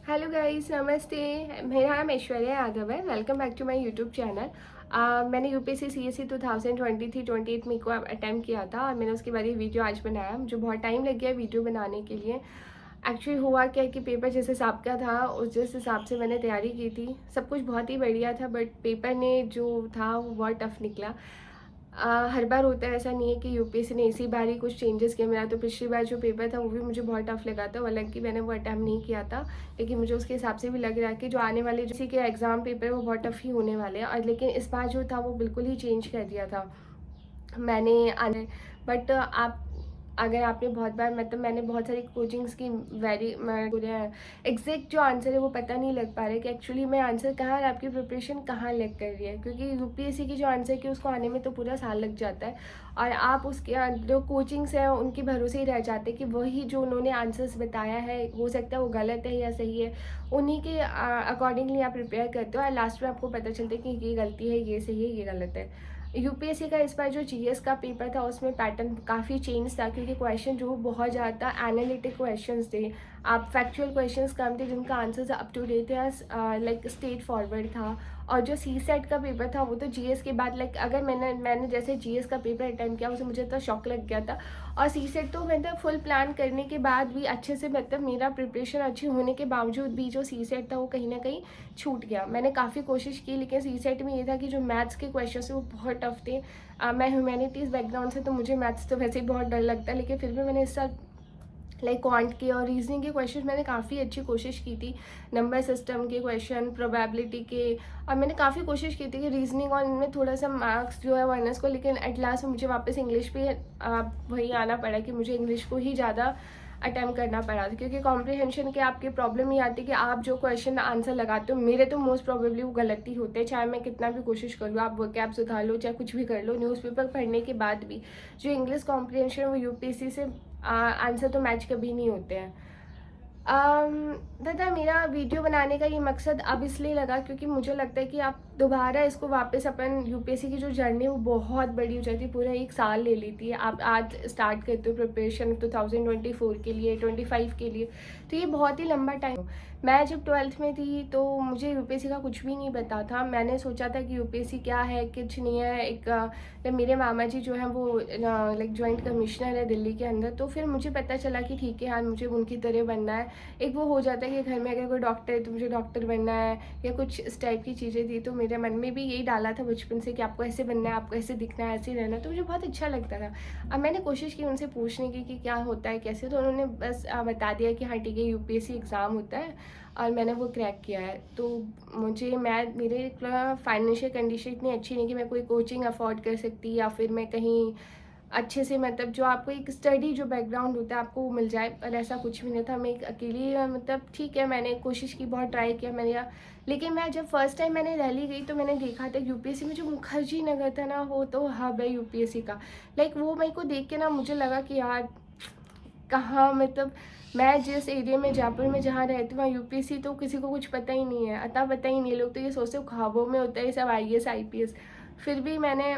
Hello guys, नमस्ते। मेरा नाम ऐश्वर्या यादव है। Welcome back to my YouTube channel. मैंने यूपीएससी सीएससी 2023-28 में को अटैम्प्ट किया था और मैंने उसके बाद ये वीडियो आज बनाया। मुझे बहुत टाइम लग गया वीडियो बनाने के लिए। एक्चुअली हुआ क्या है कि पेपर जिस हिसाब का था उस जिस हिसाब से मैंने तैयारी की थी, सब कुछ बहुत ही बढ़िया था, बट पेपर ने जो था वो बहुत टफ निकला। हर बार होता है, ऐसा नहीं है कि यूपीएससी ने इसी बार ही कुछ चेंजेस किया। मेरा तो पिछली बार जो पेपर था वो भी मुझे बहुत टफ लगा था, हालांकि मैंने वो अटैम्प्ट नहीं किया था, लेकिन मुझे उसके हिसाब से भी लग रहा है कि जो आने वाले किसी के एग्ज़ाम पेपर वो बहुत टफ ही होने वाले हैं। और लेकिन इस बार जो था वो बिल्कुल ही चेंज कर दिया था मैंने आने। बट आप अगर आपने बहुत बार मतलब मैंने बहुत सारी कोचिंग्स की वेरी पूरे एग्जैक्ट जो आंसर है वो पता नहीं लग पा रहा है कि एक्चुअली मैं आंसर कहाँ और आपकी प्रिपरेशन कहाँ लग कर रही है, क्योंकि यूपीएससी की जो आंसर की उसको आने में तो पूरा साल लग जाता है और आप उसके जो कोचिंग्स हैं उनके भरोसे ही रह जाते हैं कि वही जो उन्होंने आंसर्स बताया है हो सकता है वो गलत है या सही है, उन्हीं के अकॉर्डिंगली आप प्रिपेयर करते हो और लास्ट में आपको पता चलता है कि ये गलती है, ये सही है, ये गलत है। यूपीएससी का इस बार जो जीएस का पेपर था उसमें पैटर्न काफ़ी चेंज था, क्योंकि क्वेश्चन जो बहुत ज़्यादा एनालिटिक क्वेश्चंस थे। आप फैक्चुअल क्वेश्चंस कम थे जिनका आंसर अप टू डेट या लाइक स्ट्रेट फॉरवर्ड था। और जो सी सेट का पेपर था वो तो जीएस के बाद लाइक अगर मैंने जैसे जीएस का पेपर अटेम्प्ट किया उसे मुझे तो शॉक लग गया था। और सी सेट तो मतलब फुल प्लान करने के बाद भी अच्छे से मतलब मेरा प्रिपरेशन अच्छी होने के बावजूद भी जो सी सेट था वो कहीं ना कहीं छूट गया। मैंने काफ़ी कोशिश की, लेकिन सी सेट में ये था कि जो मैथ्स के क्वेश्चन थे वो बहुत टफ थे। मैं ह्यूमैनिटीज़ बैकग्राउंड से तो मुझे मैथ्स तो वैसे ही बहुत डर लगता है, लेकिन फिर भी मैंने इस साल लाइक क्वांट के और रीजनिंग के क्वेश्चन मैंने काफ़ी अच्छी कोशिश की थी। नंबर सिस्टम के क्वेश्चन, प्रोबेबिलिटी के, और मैंने काफ़ी कोशिश की थी कि रीजनिंग और इनमें थोड़ा सा मार्क्स जो है अवेयरनेस को, लेकिन एट लास्ट मुझे वापस इंग्लिश पे वही आना पड़ा कि मुझे इंग्लिश को ही ज़्यादा अटैम्प्ट करना पड़ा था, क्योंकि कॉम्प्रिहेंशन के आपकी प्रॉब्लम ये आती है कि आप जो क्वेश्चन आंसर लगाते हो मेरे तो मोस्ट प्रोबेबली वो गलत ही होते हैं, चाहे मैं कितना भी कोशिश कर लूँ, आप वोकैब सुधार लो चाहे कुछ भी कर लो, न्यूज़पेपर पढ़ने के बाद भी जो इंग्लिश कॉम्प्रिहेंशन वो यूपीएससी से आंसर तो मैच कभी नहीं होते हैं। दादा मेरा वीडियो बनाने का ये मकसद अब इसलिए लगा क्योंकि मुझे लगता है कि आप दोबारा इसको वापस अपन यूपीएससी की जो जर्नी है वो बहुत बड़ी हो जाती है, पूरा एक साल ले लेती है। आप आज स्टार्ट करते हो प्रिपरेशन 2024 के लिए, 25 के लिए, तो ये बहुत ही लंबा टाइम। मैं जब 12th में थी तो मुझे यूपीएससी का कुछ भी नहीं पता था। मैंने सोचा था कि यूपीएससी क्या है, कुछ नहीं है। एक मेरे मामा जी जो हैं वो लाइक जॉइंट कमिश्नर है दिल्ली के अंदर, तो फिर मुझे पता चला कि ठीक है यार मुझे उनकी तरह बनना है। एक वो हो जाता है कि घर में अगर कोई डॉक्टर है तो मुझे डॉक्टर बनना है या कुछ इस टाइप की चीज़ें थी, तो मेरे मन में भी यही डाला था बचपन से कि आपको ऐसे बनना है, आपको ऐसे दिखना है, ऐसे रहना है, तो मुझे बहुत अच्छा लगता था। अब मैंने कोशिश की उनसे पूछने की कि क्या होता है कैसे, तो उन्होंने बस बता दिया कि हाँ ठीक है यूपीएससी एग्ज़ाम होता है, और मैंने वो क्रैक किया है। तो मेरे फाइनेंशियल कंडीशन इतनी अच्छी नहीं कि मैं कोई कोचिंग अफोर्ड कर सकती या फिर मैं कहीं अच्छे से मतलब जो आपको एक स्टडी जो बैकग्राउंड होता है आपको वो मिल जाए, पर ऐसा कुछ भी नहीं था। मैं एक अकेली मतलब ठीक है मैंने कोशिश की, बहुत ट्राई किया मैंने, लेकिन मैं जब फर्स्ट टाइम मैंने दिल्ली गई तो मैंने देखा था यूपीएससी में जो मुखर्जी नगर था ना वो तो हब है यूपीएससी का। लाइक वो मेरे को देख के ना मुझे लगा कि यार कहाँ मतलब मैं जिस एरिया में जयपुर में जहाँ रहती हूँ वहाँ यूपीएससी तो किसी को कुछ पता ही नहीं है, अता पता ही नहीं है। लोग तो ये सोचते ख्वाबों में होता है ये सब आईएएस आईपीएस। फिर भी मैंने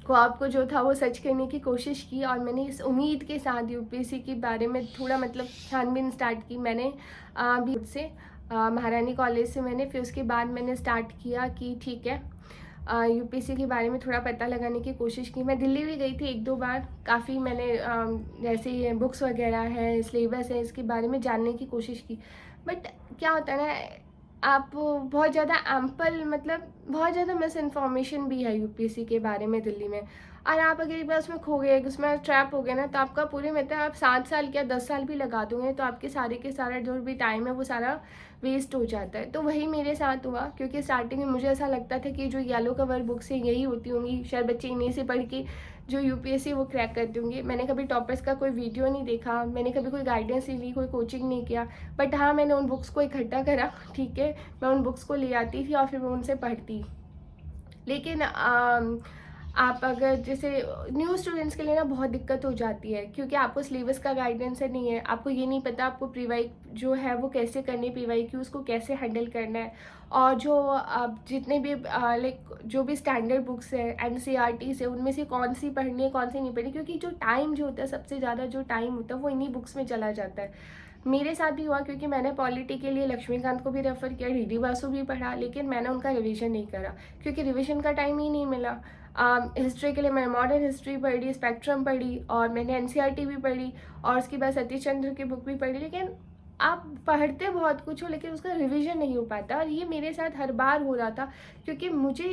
ख्वाब को जो था वो सच करने की कोशिश की और मैंने इस उम्मीद के साथ यूपीएससी के बारे में थोड़ा मतलब छानबीन स्टार्ट की। मैंने भी खुद से महारानी कॉलेज से मैंने, फिर उसके बाद मैंने स्टार्ट किया कि ठीक है यूपीएससी के बारे में थोड़ा पता लगाने की कोशिश की। मैं दिल्ली भी गई थी एक दो बार, काफ़ी मैंने जैसे बुक्स वगैरह है, सिलेबस है, इसके बारे में जानने की कोशिश की। बट क्या होता है ना, आप बहुत ज़्यादा एम्पल मतलब बहुत ज़्यादा मिस इन्फॉर्मेशन भी है यूपीएससी के बारे में दिल्ली में, और आप अगर एक बार उसमें खो गए, उसमें ट्रैप हो गए ना, तो आपका पूरे मतलब आप 7 साल या 10 साल भी लगा दोगे तो आपके सारे के सारा जो भी टाइम है वो सारा वेस्ट हो जाता है। तो वही मेरे साथ हुआ, क्योंकि स्टार्टिंग में मुझे ऐसा लगता था कि जो येलो कवर बुक्स है यही होती होंगी, शायद बच्चे इन्हीं से पढ़ के जो यूपीएससी वो क्रैक करते होंगे। मैंने कभी टॉपर्स का कोई वीडियो नहीं देखा, मैंने कभी कोई गाइडेंस नहीं ली, कोई कोचिंग नहीं किया। बट हाँ मैंने उन बुक्स को इकट्ठा करा, ठीक है, मैं उन बुक्स को ले आती थी और फिर मैं उनसे पढ़ती। लेकिन आप अगर जैसे न्यू स्टूडेंट्स के लिए ना बहुत दिक्कत हो जाती है, क्योंकि आपको सिलेबस का गाइडेंस है नहीं है, आपको ये नहीं पता आपको प्रीवाई जो है वो कैसे करनी है, पीवाई क्यू उसको कैसे हैंडल करना है। और जो आप जितने भी लाइक जो भी स्टैंडर्ड बुक्स है एनसीईआरटी से, उनमें से कौन सी पढ़नी है कौन सी नहीं पढ़नी, क्योंकि जो टाइम जो होता है सबसे ज़्यादा जो टाइम होता है वो इन्हीं बुक्स में चला जाता है। मेरे साथ भी हुआ क्योंकि मैंने पॉलिटी के लिए लक्ष्मीकांत को भी रेफ़र किया, डीडी बासु भी पढ़ा, लेकिन मैंने उनका रिवीजन नहीं करा क्योंकि रिवीजन का टाइम ही नहीं मिला। हिस्ट्री के लिए मैं मॉडर्न हिस्ट्री पढ़ी, स्पेक्ट्रम पढ़ी और मैंने एनसीईआरटी भी पढ़ी और उसके बाद सतीश चंद्र की बुक भी पढ़ी, लेकिन आप पढ़ते बहुत कुछ हो लेकिन उसका रिवीजन नहीं हो पाता। और ये मेरे साथ हर बार हो रहा था क्योंकि मुझे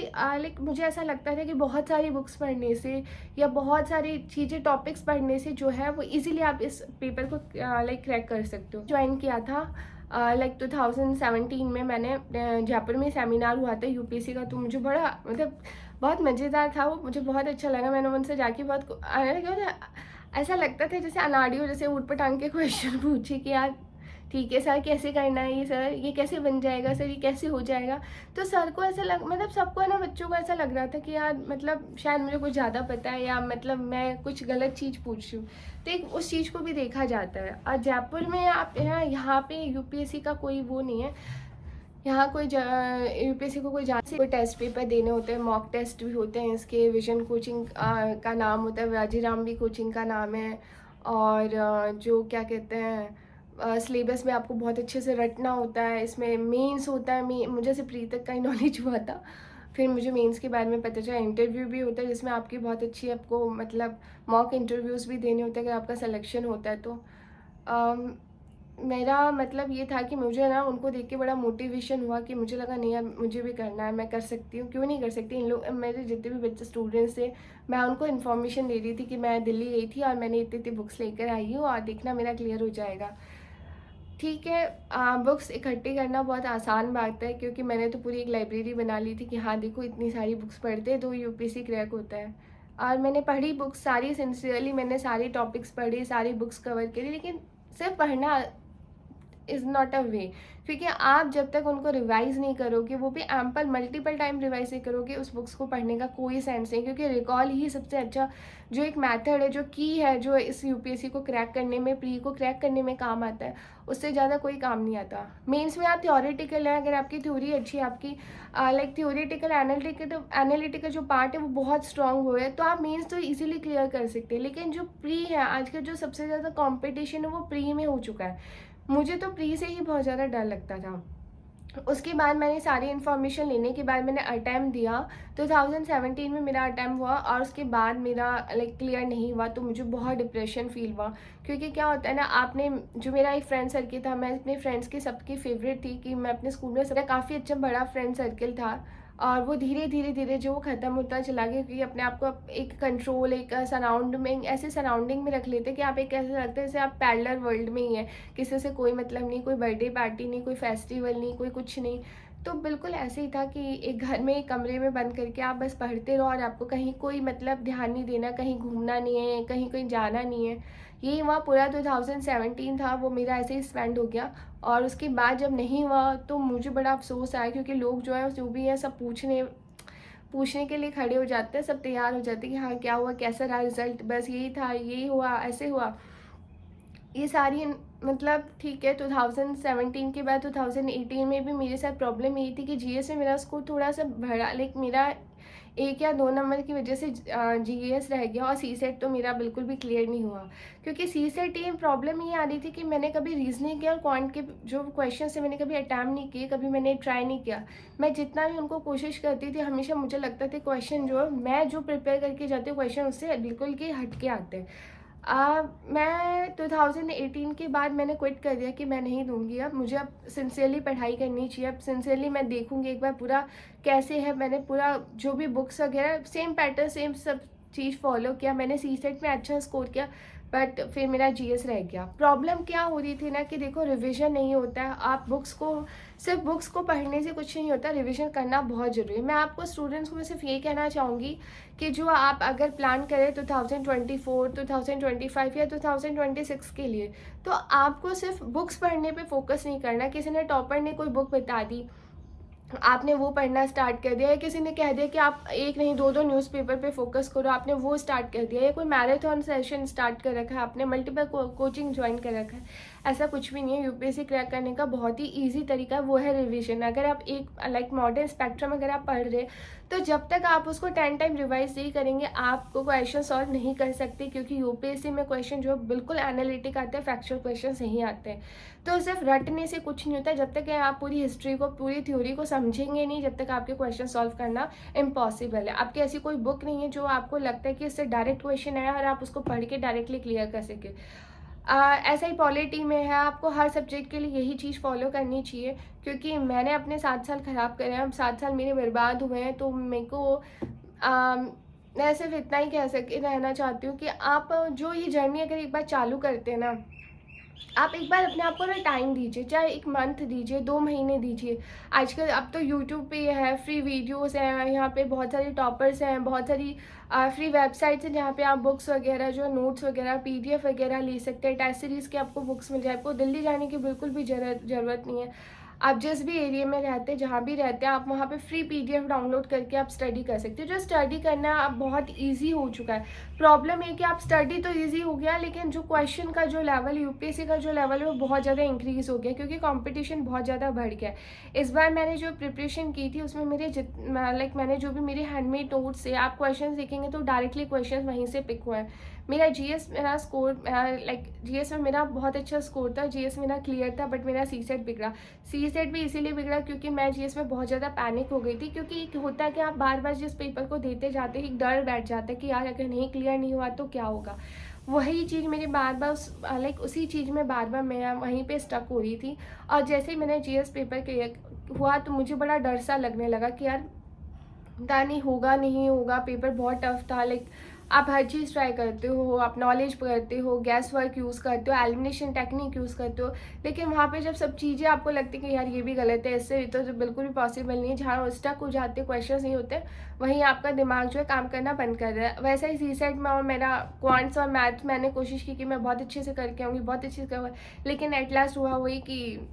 ऐसा लगता था कि बहुत सारी बुक्स पढ़ने से या बहुत सारी चीज़ें टॉपिक्स पढ़ने से जो है वो इजीली आप इस पेपर को क्रैक कर सकते हो। ज्वाइन किया था 2017 में मैंने जयपुर में सेमिनार हुआ था यूपीएससी का, तो मुझे बड़ा मतलब बहुत मज़ेदार था वो, मुझे बहुत अच्छा लगा। मैंने उनसे जाके बहुत ऐसा लगता था जैसे अनाड़ी हो, जैसे ऊट पटांग के क्वेश्चन पूछे कि यार ठीक है सर कैसे करना है ये, सर ये कैसे बन जाएगा, सर ये कैसे हो जाएगा। तो सर को ऐसा मतलब सबको ना बच्चों को ऐसा लग रहा था कि यार मतलब शायद मुझे कुछ ज़्यादा पता है या मतलब मैं कुछ गलत चीज़ पूछ रही हूँ, तो एक उस चीज़ को भी देखा जाता है। और जयपुर में आप यहाँ पे यूपीएससी का कोई वो नहीं है, यहाँ कोई यूपीएससी को कोई टेस्ट पेपर देने होते हैं, मॉक टेस्ट भी होते हैं इसके। विजन कोचिंग का नाम होता है, वाजीराम भी कोचिंग का नाम है। और जो क्या कहते हैं सिलेबस में आपको बहुत अच्छे से रटना होता है। इसमें मेंस होता है, मुझे सिर्फ प्री तक का ही नॉलेज हुआ था, फिर मुझे मेंस के बारे में पता चला। इंटरव्यू भी होता है जिसमें आपकी बहुत अच्छी आपको मतलब मॉक इंटरव्यूज़ भी देने होते हैं अगर आपका सिलेक्शन होता है तो। मेरा मतलब ये था कि मुझे ना उनको देख के बड़ा मोटिवेशन हुआ कि मुझे लगा नहीं यार मुझे भी करना है, मैं कर सकती हूँ, क्यों नहीं कर सकती। इन लोग मेरे जितने भी बच्चे स्टूडेंट्स थे मैं उनको इन्फॉर्मेशन दे रही थी कि मैं दिल्ली गई थी और मैंने इतनी इतनी बुक्स लेकर आई हूँ और देखना मेरा क्लियर हो जाएगा। ठीक है, बुक्स इकट्ठी करना बहुत आसान बात है क्योंकि मैंने तो पूरी एक लाइब्रेरी बना ली थी कि हाँ देखो इतनी सारी बुक्स पढ़ते तो यूपीएससी क्रैक होता है। और मैंने पढ़ी बुक्स सारी, सिंसियरली मैंने सारी टॉपिक्स पढ़ी, सारी बुक्स कवर करी, लेकिन सिर्फ पढ़ना इज़ नॉट अ वे, क्योंकि आप जब तक उनको रिवाइज़ नहीं करोगे, वो भी एम्पल मल्टीपल टाइम रिवाइज नहीं करोगे, उस बुक्स को पढ़ने का कोई सेंस नहीं। क्योंकि रिकॉल ही सबसे अच्छा जो एक मेथड है, जो की है, जो इस यूपीएससी को क्रैक करने में, प्री को क्रैक करने में काम आता है, उससे ज़्यादा कोई काम नहीं आता। मेंस में आप थ्योरेटिकल है, अगर आपकी थ्योरी अच्छी है, आपकी थ्योरेटिकल एनालिटिकल जो पार्ट है वो बहुत स्ट्रांग हो है, तो आप मेंस तो इजीली क्लियर कर सकते हैं। लेकिन जो प्री है, आज का जो सबसे ज़्यादा कॉम्पिटिशन है वो प्री में हो चुका है। मुझे तो प्री से ही बहुत ज़्यादा डर लगता था। उसके बाद मैंने सारी इन्फॉर्मेशन लेने के बाद मैंने अटैम्प्ट दिया। 2017 में मेरा अटैम्प्ट हुआ और उसके बाद मेरा क्लियर नहीं हुआ, तो मुझे बहुत डिप्रेशन फील हुआ। क्योंकि क्या होता है ना, आपने जो मेरा एक फ्रेंड सर्किल था, मैं अपने फ्रेंड्स की सबकी फेवरेट थी कि मैं अपने स्कूल में सबका काफ़ी अच्छा बड़ा फ्रेंड सर्किल था, और वो धीरे धीरे जो वो ख़त्म होता चला गया क्योंकि अपने आप को एक कंट्रोल, एक सराउंडिंग, ऐसे सराउंडिंग में रख लेते कि आप एक ऐसे लगता है जैसे आप पैरेलल वर्ल्ड में ही हैं, किसी से कोई मतलब नहीं, कोई बर्थडे पार्टी नहीं, कोई फेस्टिवल नहीं, कोई कुछ नहीं। तो बिल्कुल ऐसे ही था कि एक घर में, एक कमरे में बंद करके आप बस पढ़ते रहो और आपको कहीं कोई मतलब ध्यान नहीं देना, कहीं घूमना नहीं है, कहीं जाना नहीं है। यही हुआ, पूरा 2017 था वो मेरा ऐसे ही स्पेंड हो गया। और उसके बाद जब नहीं हुआ तो मुझे बड़ा अफसोस आया क्योंकि लोग जो है जो भी है सब पूछने के लिए खड़े हो जाते हैं, सब तैयार हो जाते हैं कि हाँ क्या हुआ, कैसा रहा रिजल्ट, बस यही था, यही हुआ, ऐसे हुआ। ये सारी मतलब ठीक है। 2017 के बाद 2018 में भी मेरे साथ प्रॉब्लम यही थी कि जीएस में मेरा स्कोर थोड़ा सा बढ़ा, लेकिन मेरा 1 या 2 नंबर की वजह से जीएस रह गया और सी सेट तो मेरा बिल्कुल भी क्लियर नहीं हुआ। क्योंकि सी सेट ये प्रॉब्लम ये आ रही थी कि मैंने कभी रीजनिंग किया और क्वांट के जो क्वेश्चन है मैंने कभी अटैम्प्ट नहीं किए, कभी मैंने ट्राई नहीं किया। मैं जितना भी उनको कोशिश करती थी, हमेशा मुझे लगता था क्वेश्चन जो मैं जो प्रिपेयर करके जाती हूँ क्वेश्चन उससे बिल्कुल के हट के आते हैं। मैं 2018 के बाद मैंने क्विट कर दिया कि मैं नहीं दूंगी, अब मुझे अब सिंसियरली पढ़ाई करनी चाहिए। अब सिंसियरली मैं देखूंगी एक बार पूरा कैसे है, मैंने पूरा जो भी बुक्स वगैरह सेम पैटर्न सेम सब चीज़ फॉलो किया। मैंने सी सेट में अच्छा स्कोर किया, बट फिर मेरा जीएस रह गया। प्रॉब्लम क्या हो रही थी ना कि देखो रिवीजन नहीं होता है, आप सिर्फ बुक्स को पढ़ने से कुछ नहीं होता, रिवीजन करना बहुत ज़रूरी है। मैं आपको स्टूडेंट्स को मैं सिर्फ ये कहना चाहूँगी कि जो आप अगर प्लान करें 2024, 2025 या 2026 के लिए, तो आपको सिर्फ बुक्स पढ़ने पे फोकस नहीं करना। किसी ने टॉपर ने कोई बुक बता दी, आपने वो पढ़ना स्टार्ट कर दिया, या किसी ने कह दिया कि आप एक नहीं दो न्यूज़पेपर पे फोकस करो, आपने वो स्टार्ट कर दिया, या कोई मैराथन सेशन स्टार्ट कर रखा है, आपने मल्टीपल कोचिंग ज्वाइन कर रखा है। ऐसा कुछ भी नहीं है। यूपीएससी क्रैक करने का बहुत ही ईजी तरीका है, वो है रिवीजन। अगर आप एक लाइक मॉडर्न स्पेक्ट्रम अगर आप पढ़ रहे तो जब तक आप उसको 10 टाइम रिवाइज नहीं करेंगे आपको क्वेश्चन सॉल्व नहीं कर सकते, क्योंकि यूपीएससी में क्वेश्चन जो बिल्कुल एनालिटिक आते हैं, फैक्चुअल क्वेश्चन नहीं आते हैं। तो सिर्फ रटने से कुछ नहीं होता, जब तक आप पूरी हिस्ट्री को, पूरी थ्योरी को समझेंगे नहीं, जब तक आपके क्वेश्चन सॉल्व करना इम्पॉसिबल है। आपकी ऐसी कोई बुक नहीं है जो आपको लगता है कि इससे डायरेक्ट क्वेश्चन आया और आप उसको पढ़ के डायरेक्टली क्लियर कर सके। ऐसा ही पॉलिटी में है, आपको हर सब्जेक्ट के लिए यही चीज़ फॉलो करनी चाहिए, क्योंकि मैंने अपने 7 साल ख़राब करे हैं, अब 7 साल मेरे बर्बाद हुए हैं। तो मेरे को मैं सिर्फ इतना ही कह सके रहना चाहती हूँ कि आप जो ये जर्नी अगर एक बार चालू करते हैं ना, आप एक बार अपने आप को ना टाइम दीजिए, चाहे 1 मंथ दीजिए, 2 महीने दीजिए। आजकल अब तो यूट्यूब पे है, फ्री वीडियोस हैं, यहाँ पे बहुत सारे टॉपर्स हैं, बहुत सारी फ्री वेबसाइट्स हैं जहाँ पे आप बुक्स वगैरह, जो नोट्स वगैरह, पीडीएफ वगैरह ले सकते हैं। टेस्ट सीरीज़ के आपको बुक्स मिल जाए, आपको दिल्ली जाने की बिल्कुल भी ज़रूरत नहीं है। आप जिस भी एरिया में रहते हैं, जहाँ भी रहते हैं, आप वहाँ पे फ्री पीडीएफ डाउनलोड करके आप स्टडी कर सकते हो। जो स्टडी करना अब बहुत ईजी हो चुका है। प्रॉब्लम है कि आप स्टडी तो ईजी हो गया, लेकिन जो क्वेश्चन का जो लेवल, यूपीएससी का जो लेवल है वो बहुत ज़्यादा इंक्रीज़ हो गया, क्योंकि कंपटीशन बहुत ज़्यादा बढ़ गया है। इस बार मैंने जो प्रिपरेशन की थी उसमें मेरे मैंने जो भी मेरे हैंडमेड नोट्स से आप क्वेश्चन देखेंगे तो डायरेक्टली क्वेश्चन वहीं से पिक हुआ है। मेरा जीएस, मेरा स्कोर जीएस में मेरा बहुत अच्छा स्कोर था, जीएस मेरा क्लियर था, बट मेरा सीसेट बिगड़ा। सीसेट भी इसीलिए बिगड़ा क्योंकि मैं जीएस में बहुत ज़्यादा पैनिक हो गई थी, क्योंकि एक होता है कि आप बार बार जिस पेपर को देते जाते हैं एक डर बैठ जाता है कि यार अगर नहीं क्लियर नहीं हुआ तो क्या होगा। वही चीज़ मेरी बार बार उसी चीज़ में बार बार मैं वहीं पे स्टक हो रही थी। और जैसे ही मैंने जीएस पेपर क्लियर हुआ तो मुझे बड़ा डर सा लगने लगा कि यार पता नहीं होगा नहीं होगा, पेपर बहुत टफ था। आप हर चीज़ ट्राई करते हो, आप नॉलेज करते हो, गैस वर्क यूज़ करते हो, एलिमिनेशन टेक्निक यूज़ करते हो, लेकिन वहाँ पे जब सब चीज़ें आपको लगती है कि यार ये भी गलत है, इससे तो बिल्कुल भी पॉसिबल नहीं है, जहाँ स्टक हो जाते क्वेश्चन नहीं होते, वहीं आपका दिमाग जो है काम करना बंद कर रहा है। वैसा ही सीसेट में और मेरा क्वांट्स और मैथ्स मैंने कोशिश की कि मैं बहुत अच्छे से करके आऊँगी, बहुत अच्छे से करूँगा, लेकिन एट लास्ट हुआ वही कि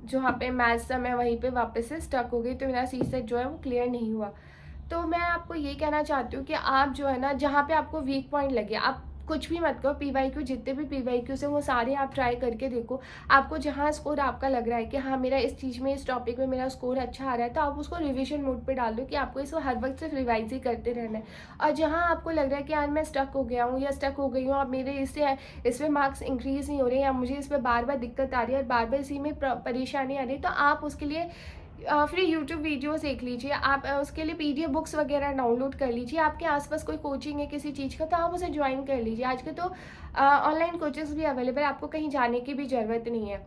जो वहाँ पे मैथ्स था मैं वहीं पे वापस से स्टक हो गई, तो मेरा सीसेट जो है वो क्लियर नहीं हुआ। तो मैं आपको ये कहना चाहती हूँ कि आप जो है ना, जहाँ पे आपको वीक पॉइंट लगे आप कुछ भी मत करो। पीवाईक्यू, जितने भी पीवाईक्यू से वो सारे आप ट्राई करके देखो। आपको जहाँ स्कोर आपका लग रहा है कि हाँ मेरा इस चीज़ में, इस टॉपिक में मेरा स्कोर अच्छा आ रहा है, तो आप उसको रिवीजन मोड पे डाल दो कि आपको इसको हर वक्त सिर्फ रिवाइज ही करते रहना है। और जहाँ आपको लग रहा है कि यार मैं स्टक हो गया हूँ या स्टक हो गई हूँ, अब मेरे इसमें मार्क्स इंक्रीज नहीं हो रहे, या मुझे इसमें बार बार दिक्कत आ रही है और बार बार इसी में परेशानी आ रही है, तो आप उसके लिए फ्री यूट्यूब वीडियोस देख लीजिए। आप उसके लिए पीडीएफ बुक्स वगैरह डाउनलोड कर लीजिए। आपके आसपास कोई कोचिंग है किसी चीज़ का तो आप उसे ज्वाइन कर लीजिए। आजकल तो ऑनलाइन कोचिंग्स भी अवेलेबल है, आपको कहीं जाने की भी ज़रूरत नहीं है।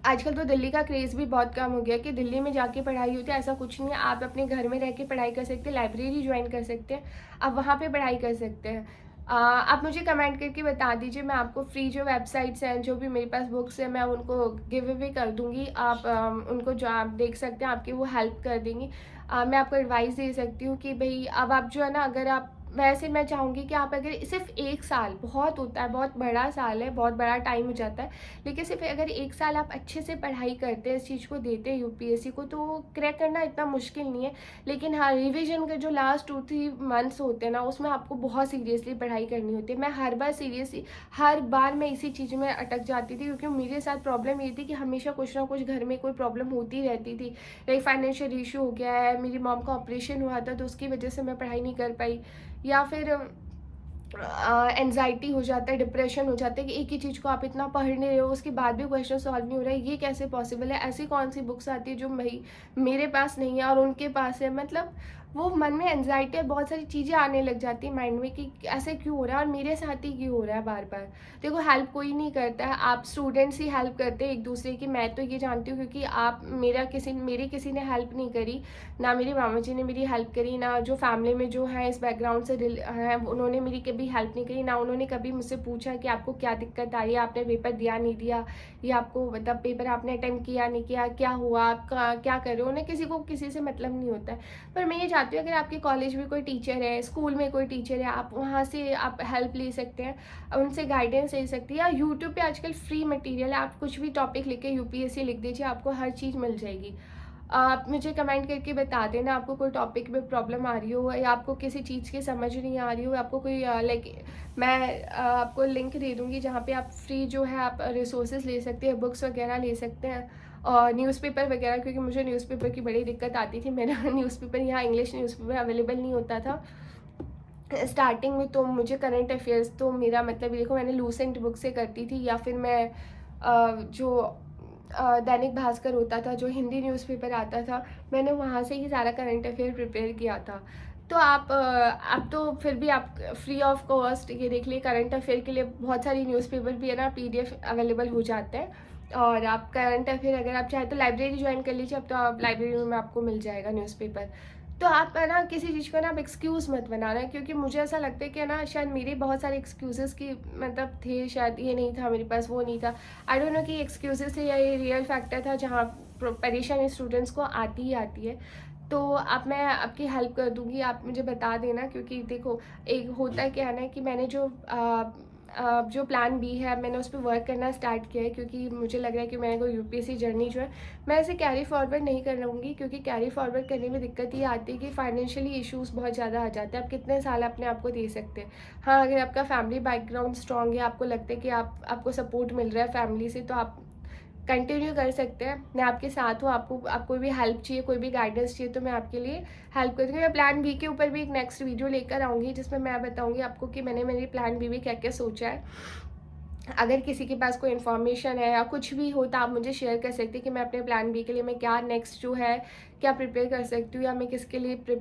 आजकल तो दिल्ली का क्रेज़ भी बहुत कम हो गया कि दिल्ली में जाके पढ़ाई होती है, ऐसा कुछ नहीं है। आप अपने घर में रह के पढ़ाई कर सकते हैं, लाइब्रेरी ज्वाइन कर सकते हैं, आप वहाँ पे पढ़ाई कर सकते हैं। आप मुझे कमेंट करके बता दीजिए, मैं आपको फ्री जो वेबसाइट्स हैं, जो भी मेरे पास बुक्स हैं, मैं उनको गिव अवे कर दूँगी। आप उनको जो आप देख सकते हैं, आपकी वो हेल्प कर देंगी। मैं आपको एडवाइस दे सकती हूँ कि भई अब आप जो है ना, अगर आप वैसे मैं चाहूँगी कि आप अगर सिर्फ 1 साल, बहुत होता है, बहुत बड़ा साल है, बहुत बड़ा टाइम हो जाता है, लेकिन सिर्फ अगर 1 साल आप अच्छे से पढ़ाई करते हैं, इस चीज़ को देते हैं यूपीएससी को, तो क्रैक करना इतना मुश्किल नहीं है। लेकिन हाँ, रिवीजन के जो लास्ट 2-3 मंथ्स होते हैं ना, उसमें आपको बहुत सीरियसली पढ़ाई करनी होती है। मैं हर बार मैं इसी चीज़ में अटक जाती थी, क्योंकि मेरे साथ प्रॉब्लम ये थी कि हमेशा कुछ ना कुछ घर में कोई प्रॉब्लम होती रहती थी। लाइक फाइनेंशियल इशू हो गया है, मेरी मॉम का ऑपरेशन हुआ था, तो उसकी वजह से मैं पढ़ाई नहीं कर पाई, या फिर एनजाइटी हो जाता है, डिप्रेशन हो जाता है कि एक ही चीज़ को आप इतना पढ़ नहीं रहे हो, उसके बाद भी क्वेश्चन सॉल्व नहीं हो रहा है, ये कैसे पॉसिबल है। ऐसी कौन सी बुक्स आती है जो मेरे पास नहीं है और उनके पास है। मतलब वो मन में एनजाइटी और बहुत सारी चीज़ें आने लग जाती है माइंड में कि ऐसे क्यों हो रहा है और मेरे साथ ही क्यों हो रहा है बार बार। देखो, हेल्प कोई नहीं करता है, आप स्टूडेंट्स ही हेल्प करते हैं एक दूसरे की। मैं तो ये जानती हूँ, क्योंकि मेरी किसी ने हेल्प नहीं करी, ना मेरे मामा जी ने मेरी हेल्प करी, ना जो फैमिली में जो है इस बैकग्राउंड से हैं उन्होंने मेरी कभी हेल्प नहीं करी, ना उन्होंने कभी मुझसे पूछा कि आपको क्या दिक्कत आ रही है, आपने पेपर दिया नहीं दिया, या आपको मतलब पेपर आपने अटेम्प्ट किया नहीं किया, क्या हुआ, आप क्या कर रहे हो। उन्हें किसी को किसी से मतलब नहीं होता है। पर मैं ये चाहती हूँ, अगर आपके कॉलेज में कोई टीचर है, स्कूल में कोई टीचर है, आप वहाँ से आप हेल्प ले सकते हैं, उनसे गाइडेंस ले सकती है। या यूट्यूब पे आजकल फ्री मटेरियल है, आप कुछ भी टॉपिक लिख के यूपीएससी लिख दीजिए, आपको हर चीज़ मिल जाएगी। आप मुझे कमेंट करके बता देना आपको कोई टॉपिक में प्रॉब्लम आ रही हो या आपको किसी चीज़ की समझ नहीं आ रही हो, आपको कोई लाइक मैं आपको लिंक दे दूँगी जहाँ पे आप फ्री जो है आप रिसोर्सेज ले सकते हैं, बुक्स वगैरह ले सकते हैं और न्यूज़पेपर वगैरह, क्योंकि मुझे न्यूज़पेपर की बड़ी दिक्कत आती थी। मेरा न्यूज़पेपर यहाँ इंग्लिश न्यूज़पेपर अवेलेबल नहीं होता था स्टार्टिंग में, तो मुझे करंट अफेयर्स तो मेरा मतलब देखो मैंने लूसेंट बुक से करती थी या फिर मैं जो दैनिक भास्कर होता था, जो हिंदी न्यूज़पेपर आता था, मैंने वहाँ से ही सारा करंट अफेयर प्रिपेयर किया था। तो आप तो फिर भी आप फ्री ऑफ कॉस्ट ये देख लिए, करंट अफेयर के लिए बहुत सारी न्यूज़पेपर भी है ना, पीडीएफ अवेलेबल हो जाते हैं। और आप करंट अफेयर अगर आप चाहें तो लाइब्रेरी ज्वाइन कर लीजिए, अब तो आप लाइब्रेरी में आपको मिल जाएगा न्यूज़पेपर। तो आप है ना किसी चीज़ को ना आप एक्सक्यूज़ मत बनाना, क्योंकि मुझे ऐसा लगता है कि ना शायद मेरे बहुत सारे एक्सक्यूज़ेस की मतलब थे, शायद ये नहीं था मेरे पास, वो नहीं था, आई डोंट नो कि एक्सक्यूज़ेस थे या ये रियल फैक्टर था जहाँ परेशानी स्टूडेंट्स को आती ही आती है। तो आप मैं आपकी हेल्प कर दूँगी, आप मुझे बता देना, क्योंकि देखो एक होता है क्या है ना कि मैंने जो प्लान बी है मैंने उस पर वर्क करना स्टार्ट किया है, क्योंकि मुझे लग रहा है कि मेरे को यूपीएससी जर्नी जो है मैं इसे कैरी फॉरवर्ड नहीं कर लूँगी, क्योंकि कैरी फॉरवर्ड करने में दिक्कत ये आती है कि फाइनेंशियली इश्यूज़ बहुत ज़्यादा आ जाते हैं। आप कितने साल अपने आप को दे सकते हैं। हाँ, अगर आपका फैमिली बैकग्राउंड स्ट्रॉन्ग है, आपको लगता है कि आपको सपोर्ट मिल रहा है फैमिली से, तो आप कंटिन्यू कर सकते हैं। मैं आपके साथ हूँ, आपको भी हेल्प चाहिए, कोई भी गाइडेंस चाहिए तो मैं आपके लिए हेल्प कर दूँगी। मैं प्लान बी के ऊपर भी एक नेक्स्ट वीडियो लेकर आऊँगी जिसमें मैं बताऊँगी आपको कि मैंने मेरी प्लान बी में क्या-क्या सोचा है। अगर किसी के पास कोई इन्फॉर्मेशन है या कुछ भी हो तो आप मुझे शेयर कर सकते हैं कि मैं अपने प्लान बी के लिए मैं क्या नेक्स्ट जो है क्या प्रिपेयर कर सकती हूँ, या मैं किसके लिए प्रिपेयर